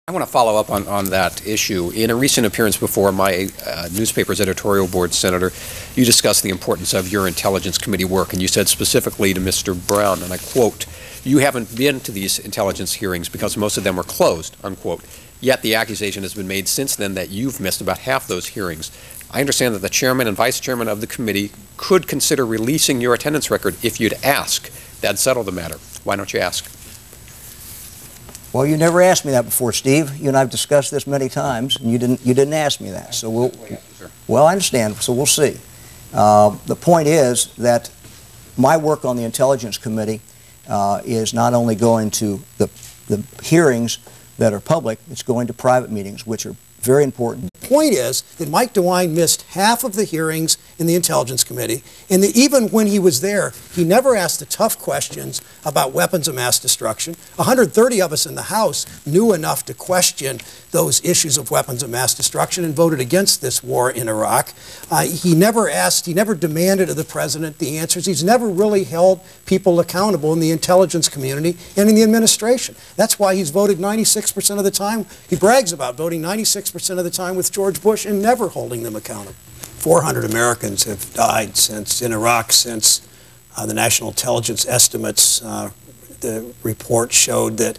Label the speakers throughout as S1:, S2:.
S1: I want to follow up on that issue. In a recent appearance before my newspaper's editorial board, Senator, you discussed the importance of your Intelligence Committee work, and you said specifically to Mr. Brown, and I quote, "You haven't been to these intelligence hearings because most of them were closed," unquote. Yet the accusation has been made since then that you've missed about half those hearings. I understand that the chairman and vice chairman of the committee could consider releasing your attendance record if you'd ask. That'd settle the matter. Why don't you ask?
S2: Well, you never asked me that before, Steve. You and I have discussed this many times, and you didn't ask me that. So well, I understand. So we'll see. The point is that my work on the Intelligence Committee is not only going to the hearings that are public, it's going to private meetings, which are very important.
S3: The point is that Mike DeWine missed half of the hearings in the Intelligence Committee, and that even when he was there, he never asked the tough questions about weapons of mass destruction. 130 of us in the House knew enough to question those issues of weapons of mass destruction and voted against this war in Iraq. He never demanded of the president the answers. He's never really held people accountable in the intelligence community and in the administration. That's why he's voted 96% of the time. He brags about voting 96% of the time with George Bush and never holding them accountable. 400 Americans have died in Iraq since the National Intelligence estimates. The report showed that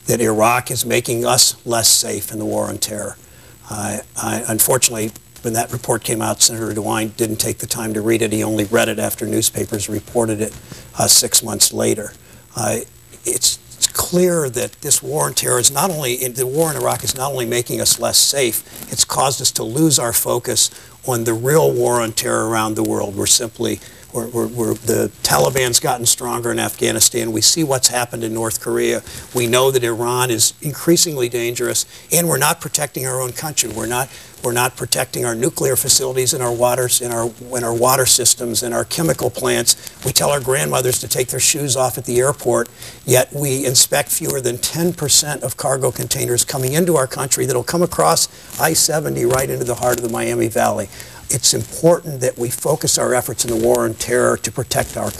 S3: Iraq is making us less safe in the war on terror. Unfortunately, when that report came out, Senator DeWine didn't take the time to read it. He only read it after newspapers reported it 6 months later. It's clear that this war on terror is not only, the war in Iraq is not only making us less safe, it's caused us to lose our focus on the real war on terror around the world. The Taliban's gotten stronger in Afghanistan. We see what's happened in North Korea. We know that Iran is increasingly dangerous, and we're not protecting our own country. We're not protecting our nuclear facilities and our waters, in our water systems and our chemical plants. We tell our grandmothers to take their shoes off at the airport, yet we inspect fewer than 10% of cargo containers coming into our country that'll come across I-70 right into the heart of the Miami Valley. It's important that we focus our efforts in the war on terror to protect our country.